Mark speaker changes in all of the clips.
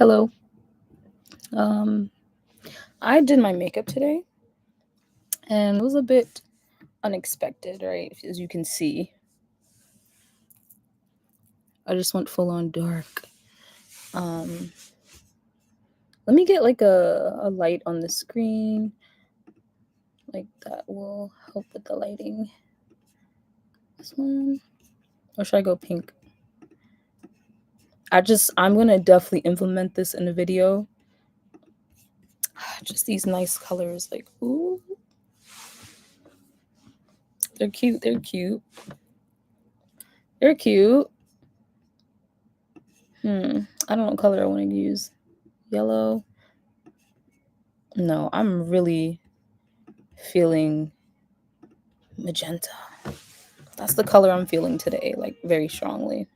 Speaker 1: Hello. Um, I did my makeup today and it was a bit unexpected, right? As you can see, I just went full on dark. Um, Let me get like a light on the screen, like that will help with the lighting. This one, or should I go pink? I'm gonna definitely implement this in a video. Just these nice colors, like ooh, they're cute. They're cute. They're cute. I don't know what color I want to use. Yellow. No, I'm really feeling magenta. That's the color I'm feeling today, like very strongly.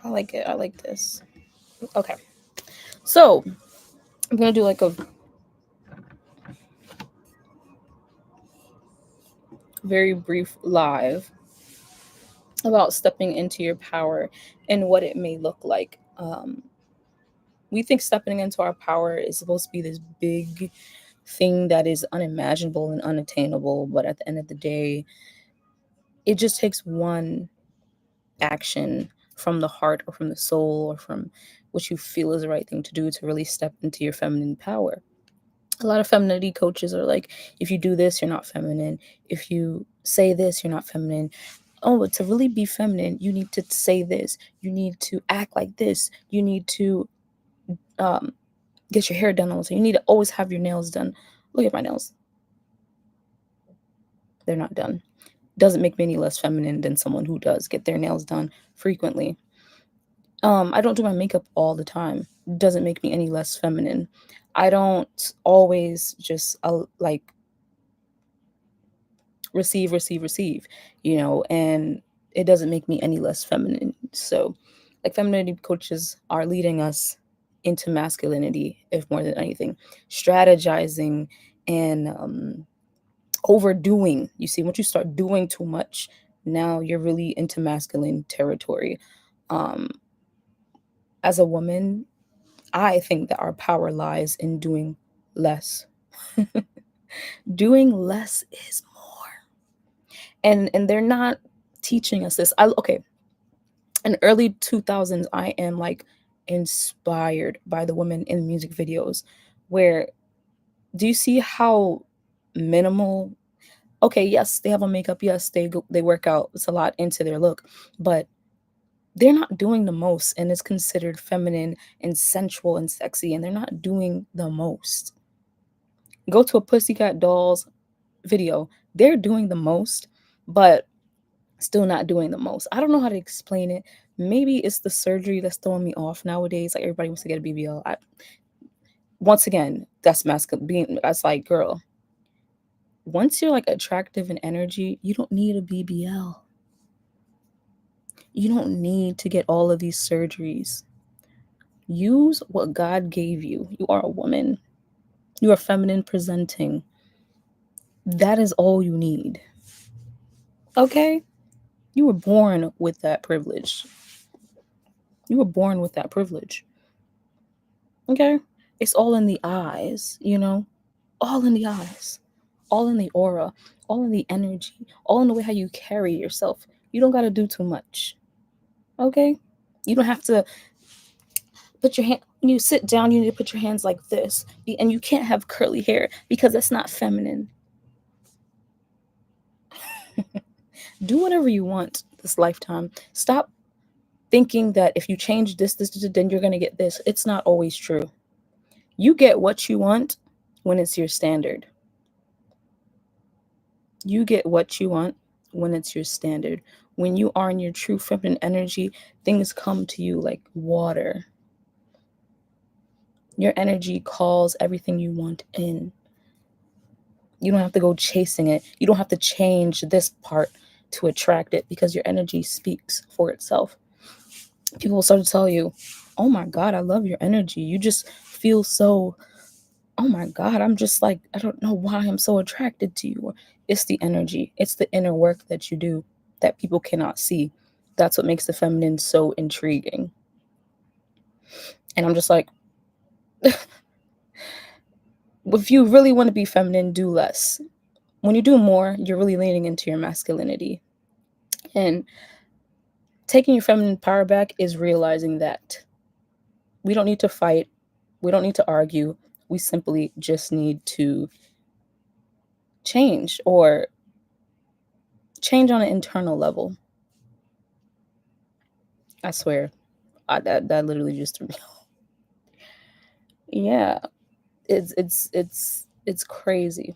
Speaker 1: I like it. I like this. Okay. So I'm gonna do like a very brief live about stepping into your power and what it may look like. We think stepping into our power is supposed to be this big thing that is unimaginable and unattainable, but at the end of the day, it just takes one action from the heart or from the soul or from what you feel is the right thing to do to really step into your feminine power. A lot of femininity coaches are like, if you do this, you're not feminine. If you say this, you're not feminine. Oh, but to really be feminine, you need to say this. You need to act like this. You need to um, get your hair done all the time. You need to always have your nails done. Look at my nails. They're not done. Doesn't make me any less feminine than someone who does get their nails done frequently. I don't do my makeup all the time. Doesn't make me any less feminine. I don't always just like receive, and it doesn't make me any less feminine. So, like, femininity coaches are leading us into masculinity, if more than anything, strategizing and overdoing. You see, once you start doing too much, now you're really into masculine territory. Um, as a woman, I think that our power lies in doing less. Doing less is more. And they're not teaching us this. Okay, in early 2000s, I am like inspired by the women in music videos where do you see how minimal. Okay, yes, they have on makeup, yes, they work out. It's a lot into their look, but they're not doing the most and it's considered feminine and sensual and sexy and they're not doing the most. Go to a Pussycat Dolls video. They're doing the most, but still not doing the most. I don't know how to explain it. Maybe it's the surgery that's throwing me off nowadays. Like everybody wants to get a BBL. Once again, that's masculine. That's like, girl, once you're like attractive in energy, you don't need a BBL. You don't need to get all of these surgeries. Use what God gave you. You are a woman. You are feminine presenting. That is all you need. Okay? You were born with that privilege. You were born with that privilege. Okay? It's all in the eyes, All in the eyes. All in the aura. All in the energy. All in the way how you carry yourself. You don't got to do too much. Okay? You don't have to put your hand when you sit down, you need to put your hands like this. And you can't have curly hair because that's not feminine. Do whatever you want this lifetime. Stop thinking that if you change this, then you're going to get this. It's not always true. You get what you want when it's your standard. You get what you want when it's your standard. When you are in your true feminine energy, things come to you like water. Your energy calls everything you want in. You don't have to go chasing it. You don't have to change this part to attract it because your energy speaks for itself. People will start to tell you, oh my God, I love your energy. You just feel so, oh my God, I'm just like, I don't know why I'm so attracted to you. It's the energy. It's the inner work that you do that people cannot see. That's what makes the feminine so intriguing. And I'm just like, if you really want to be feminine, do less. When you do more, you're really leaning into your masculinity. And taking your feminine power back is realizing that we don't need to fight, we don't need to argue. We simply just need to change, or change on an internal level. I swear, that literally just threw me off. Yeah, it's crazy.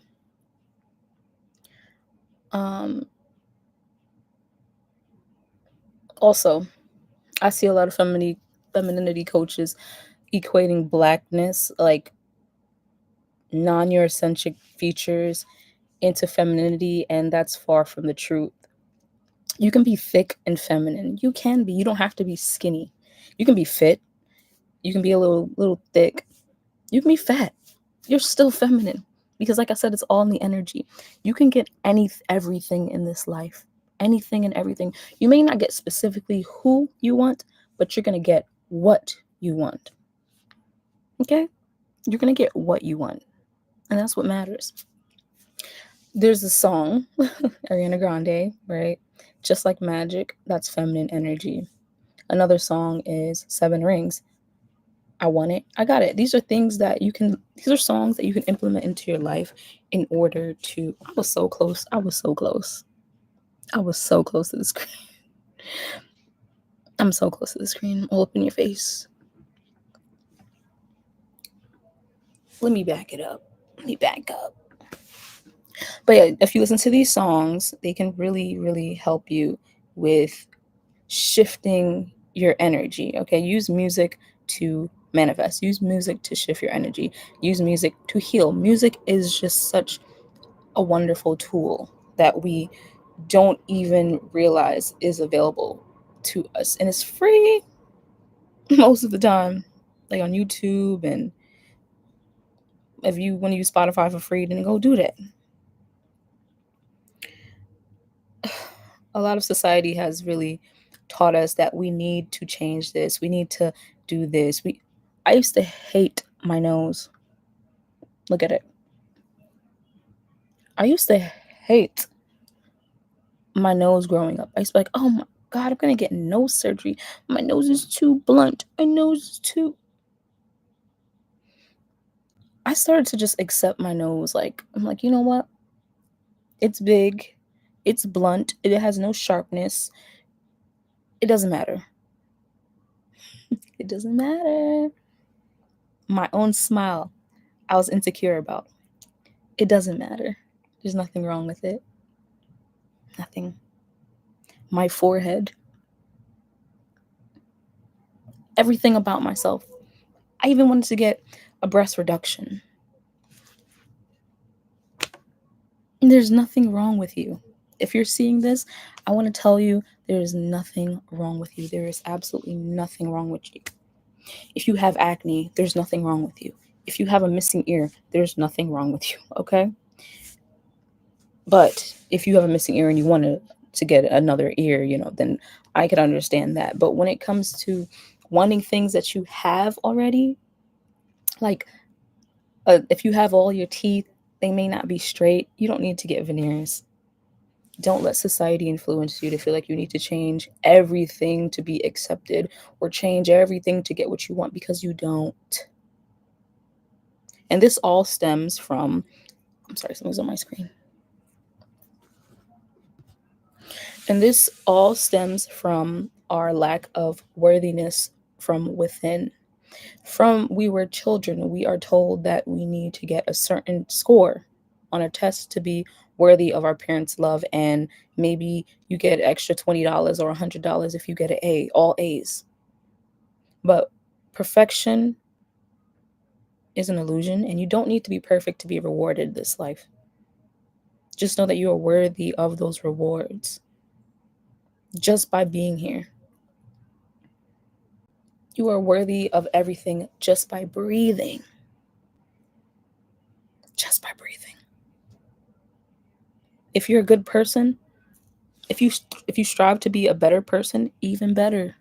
Speaker 1: Um, Also, I see a lot of femininity coaches equating blackness, like non-Eurocentric features, into femininity, and that's far from the truth. You can be thick and feminine. You can be. You don't have to be skinny. You can be fit. You can be a little thick. You can be fat. You're still feminine, because like I said, it's all in the energy. You can get everything in this life. Anything and everything. You may not get specifically who you want, but you're going to get what you want. Okay? You're going to get what you want. And that's what matters. There's a song, Ariana Grande, right? Just Like Magic, that's feminine energy. Another song is Seven Rings. I want it, I got it. These are songs that you can implement into your life in order to. I was so close. I was so close. I was so close to the screen. I'm so close to the screen. All up in your face. Let me back it up. Let me back up. But yeah, if you listen to these songs, they can really, really help you with shifting your energy. Okay, use music to manifest, use music to shift your energy, use music to heal. Music is just such a wonderful tool that we don't even realize is available to us, and it's free most of the time, like on YouTube. And if you want to use Spotify for free, then go do that. A lot of society has really taught us that we need to change this, we need to do this. I used to hate my nose. Look at it. I used to hate my nose growing up. I used to be like, oh my God, I'm gonna get nose surgery. My nose is too blunt. My nose is too. I started to just accept my nose. Like, I'm like, you know what? It's big, it's blunt, it has no sharpness. It doesn't matter. It doesn't matter. My own smile, I was insecure about. It doesn't matter. There's nothing wrong with it. Nothing. My forehead, everything about myself. I even wanted to get a breast reduction. There's nothing wrong with you. If you're seeing this, I want to tell you there is nothing wrong with you. There is absolutely nothing wrong with you. If you have acne, there's nothing wrong with you. If you have a missing ear, there's nothing wrong with you, okay? But if you have a missing ear and you want to get another ear, then I could understand that. But when it comes to wanting things that you have already, like if you have all your teeth, they may not be straight. You don't need to get veneers. Don't let society influence you to feel like you need to change everything to be accepted, or change everything to get what you want, because you don't. And this all stems from, I'm sorry, something's on my screen. And this all stems from our lack of worthiness from within. From we were children, we are told that we need to get a certain score on a test to be worthy of our parents' love. And maybe you get extra $20 or $100 if you get an A, all A's. But perfection is an illusion, and you don't need to be perfect to be rewarded this life. Just know that you are worthy of those rewards just by being here. You are worthy of everything just by breathing. Just by breathing. If you're a good person, If you if you strive to be a better person, even better.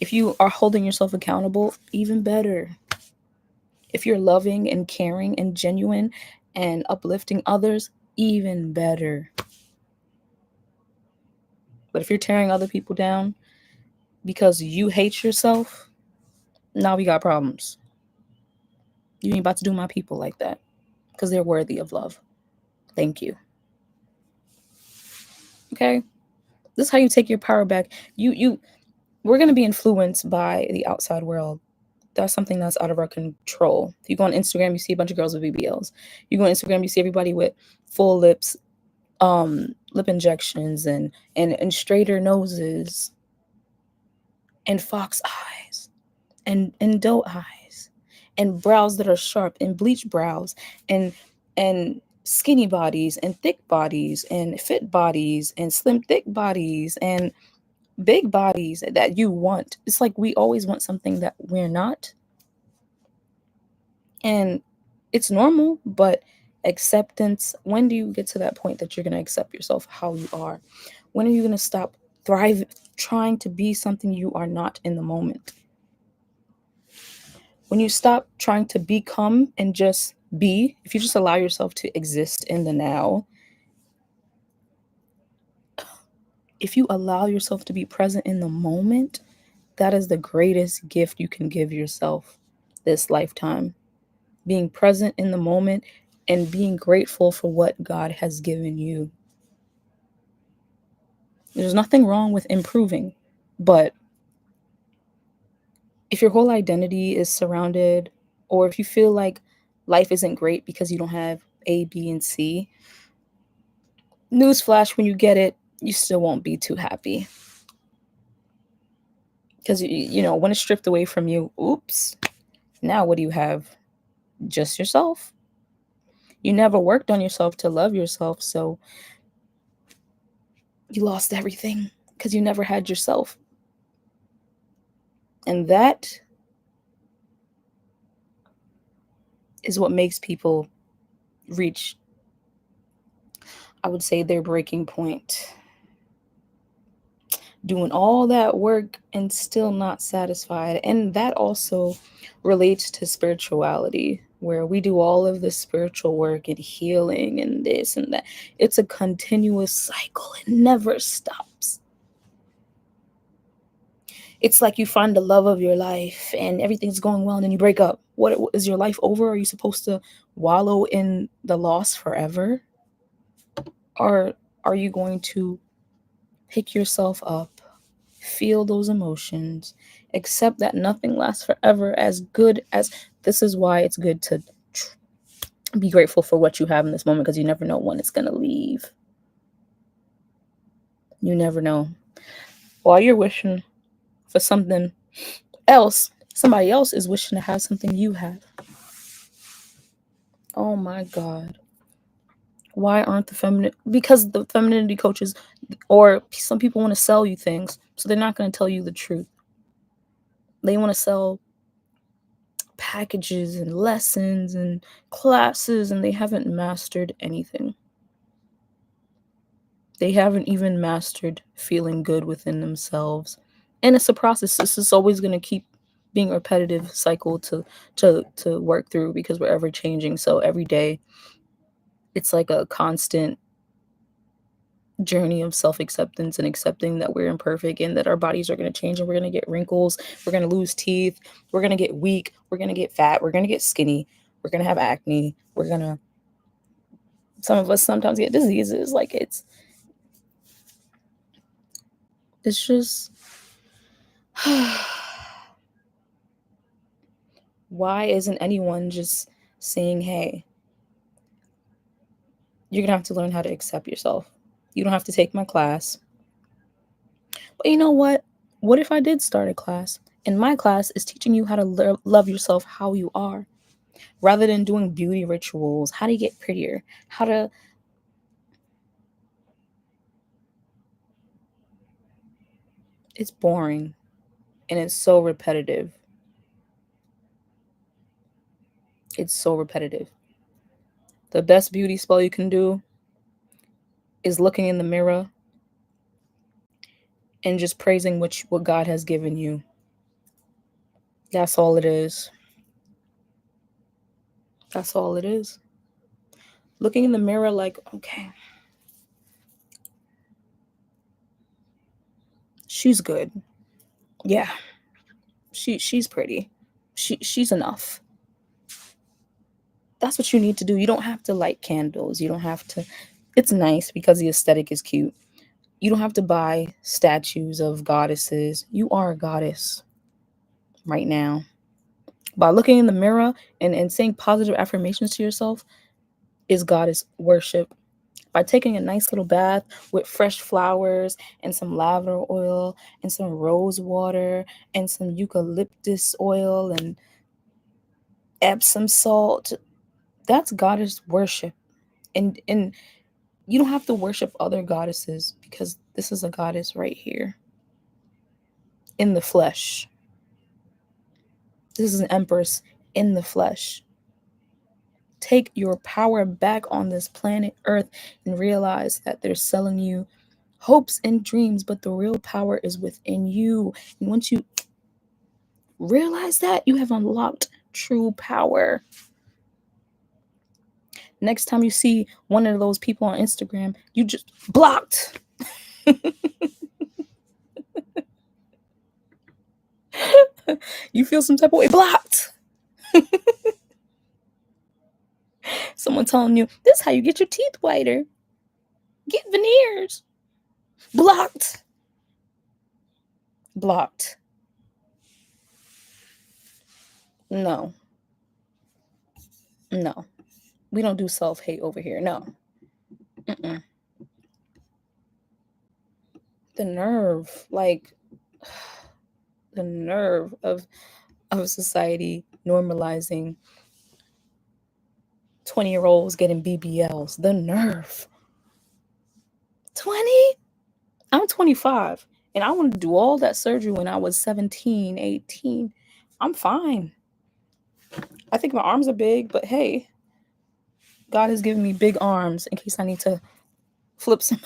Speaker 1: If you are holding yourself accountable, even better. If you're loving and caring and genuine and uplifting others, even better. But if you're tearing other people down because you hate yourself, now we got problems. You ain't about to do my people like that because they're worthy of love. Thank you. Okay? This is how you take your power back. We're going to be influenced by the outside world. That's something that's out of our control. If you go on Instagram, you see a bunch of girls with BBLs. You go on Instagram, you see everybody with full lips, lip injections and straighter noses and fox eyes and doe eyes and brows that are sharp and bleach brows and skinny bodies and thick bodies and fit bodies and slim thick bodies and big bodies that you want. It's like we always want something that we're not. And it's normal, but acceptance, when do you get to that point that you're going to accept yourself how you are? When are you going to stop trying to be something you are not in the moment? When you stop trying to become and just be, if you just allow yourself to exist in the now, if you allow yourself to be present in the moment, that is the greatest gift you can give yourself this lifetime. Being present in the moment and being grateful for what God has given you. There's nothing wrong with improving, but if your whole identity is surrounded, or if you feel like life isn't great because you don't have A, B, and C, newsflash, when you get it, you still won't be too happy. Because, when it's stripped away from you, oops, now what do you have? Just yourself. You never worked on yourself to love yourself, so you lost everything because you never had yourself. And that is what makes people reach, I would say, their breaking point. Doing all that work and still not satisfied. And that also relates to spirituality, where we do all of this spiritual work and healing and this and that. It's a continuous cycle, it never stops. It's like you find the love of your life and everything's going well and then you break up. What is your life over? Are you supposed to wallow in the loss forever? Or are you going to pick yourself up, feel those emotions, accept that nothing lasts forever, as good as this is why it's good to be grateful for what you have in this moment, because you never know when it's going to leave. You never know. While you're wishing for something else, somebody else is wishing to have something you have. Oh my God. Why aren't the feminine? Because the femininity coaches, or some people want to sell you things, so they're not going to tell you the truth. They want to sell packages and lessons and classes, and they haven't mastered anything. They haven't even mastered feeling good within themselves. And it's a process. This is always going to keep being a repetitive cycle to work through, because we're ever changing. So every day it's like a constant journey of self-acceptance and accepting that we're imperfect and that our bodies are going to change and we're going to get wrinkles, we're going to lose teeth, we're going to get weak, we're going to get fat, we're going to get skinny, we're going to have acne, some of us sometimes get diseases. Like it's just why isn't anyone just saying, hey, you're gonna have to learn how to accept yourself. You don't have to take my class. But you know what if I did start a class and my class is teaching you how to love yourself how you are, rather than doing beauty rituals, how to get prettier, how to it's boring and it's so repetitive. It's so repetitive. The best beauty spell you can do is looking in the mirror and just praising what God has given you. That's all it is. That's all it is. Looking in the mirror like, okay, she's good. Yeah, she's pretty. She's enough. That's what you need to do. You don't have to light candles. You don't have to. It's nice because the aesthetic is cute. You don't have to buy statues of goddesses. You are a goddess right now. By looking in the mirror and saying positive affirmations to yourself is goddess worship. By taking a nice little bath with fresh flowers and some lavender oil and some rose water and some eucalyptus oil and Epsom salt, that's goddess worship. And you don't have to worship other goddesses because this is a goddess right here in the flesh. This is an empress in the flesh. Take your power back on this planet Earth and realize that they're selling you hopes and dreams, but the real power is within you. And once you realize that, you have unlocked true power. Next time you see one of those people on Instagram, you just blocked. You feel some type of way, blocked. Someone telling you, this is how you get your teeth whiter. Get veneers. Blocked. Blocked. No. No. We don't do self-hate over here. No. Mm-mm. The nerve, like the nerve of society normalizing 20-year-olds getting BBLs. The nerve. 20? I'm 25 and I wanted to do all that surgery when I was 17, 18. I'm fine. I think my arms are big, but hey, God has given me big arms in case I need to flip some.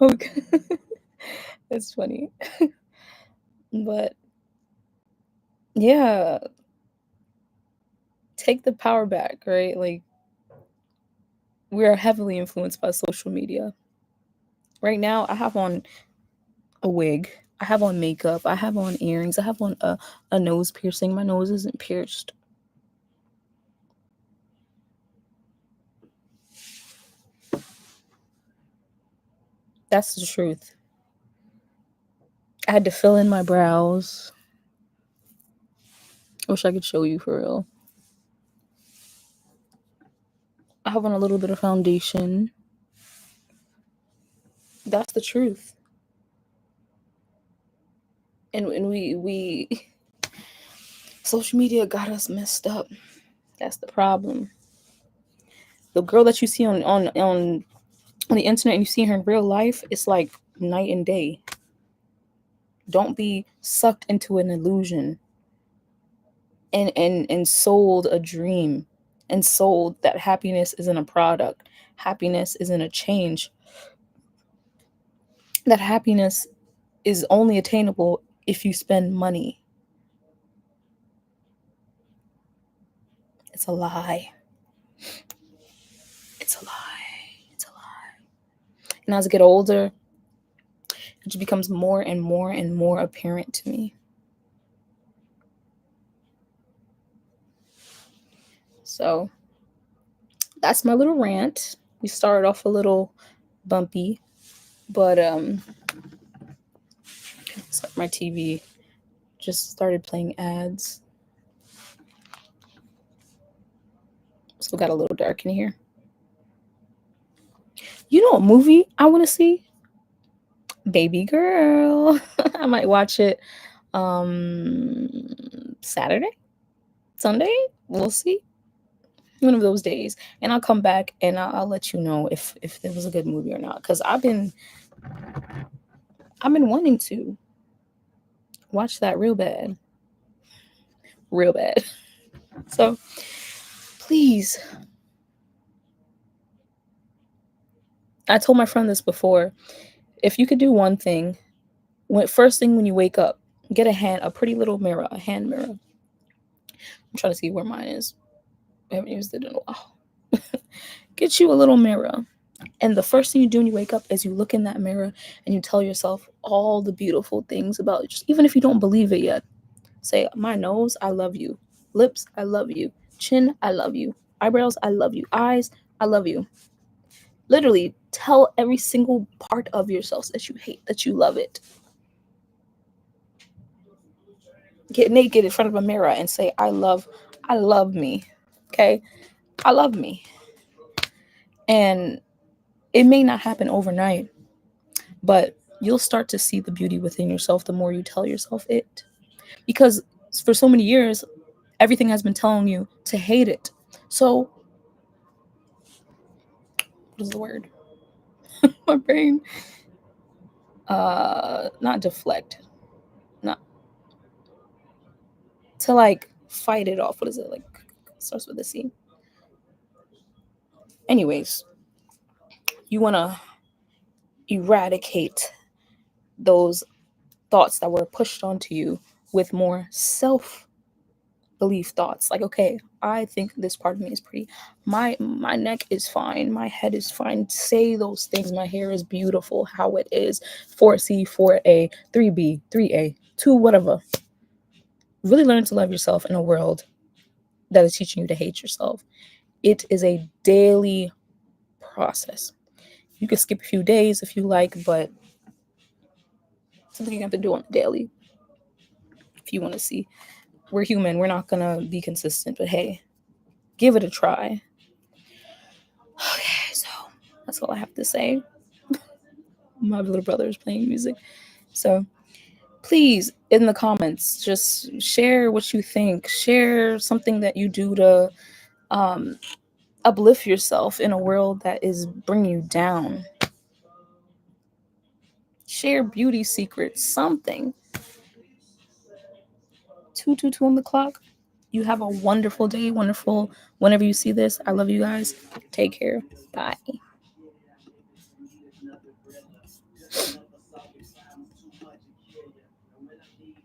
Speaker 1: Okay. It's funny. But yeah, take the power back, right? Like, we are heavily influenced by social media. Right now, I have on a wig. I have on makeup. I have on earrings. I have on a nose piercing. My nose isn't pierced. That's the truth. I had to fill in my brows. I wish I could show you for real. I have on a little bit of foundation. That's the truth. And we social media got us messed up. That's the problem. The girl that you see on the internet and you see her in real life, it's like night and day. Don't be sucked into an illusion and sold a dream and sold that happiness isn't a product. Happiness isn't a change. That happiness is only attainable if you spend money. It's a lie. It's a lie. It's a lie. And as I get older, it just becomes more and more and more apparent to me. So that's my little rant. We started off a little bumpy, but my TV just started playing ads. So it got a little dark in here. You know what movie I want to see? Baby Girl. I might watch it Saturday, Sunday. We'll see. One of those days, and I'll come back and I'll let you know if it was a good movie or not. Because I've been wanting to watch that real bad. So please I told my friend this before. If you could do one thing, first thing when you wake up, get a pretty little mirror, a hand mirror. I'm trying to see where mine is. I haven't used it in a while. Get you a little mirror. And the first thing you do when you wake up is you look in that mirror and you tell yourself all the beautiful things about it. Just even if you don't believe it yet. Say, my nose, I love you. Lips, I love you. Chin, I love you. Eyebrows, I love you. Eyes, I love you. Literally tell every single part of yourself that you hate, that you love it. Get naked in front of a mirror and say, I love me. Okay? I love me. And it may not happen overnight, but you'll start to see the beauty within yourself the more you tell yourself it. Because for so many years, everything has been telling you to hate it. So, what is the word? My brain, not deflect, not to like fight it off. What is it like? Starts with a C. Anyways, you want to eradicate those thoughts that were pushed onto you with more self belief thoughts. Like, okay, I think this part of me is pretty. My neck is fine. My head is fine. Say those things. My hair is beautiful. How it is. 4C, 4A, 3B, 3A, 2, whatever. Really learn to love yourself in a world that is teaching you to hate yourself. It is a daily process. You can skip a few days if you like, but something you have to do on a daily if you want to see. We're human. We're not going to be consistent, but hey, give it a try. Okay, so that's all I have to say. My little brother is playing music. So please, in the comments, just share what you think. Share something that you do to uplift yourself in a world that is bringing you down. Share beauty secrets, something. 222 on the clock. You have a wonderful day, wonderful whenever you see this. I love you guys. Take care. Bye.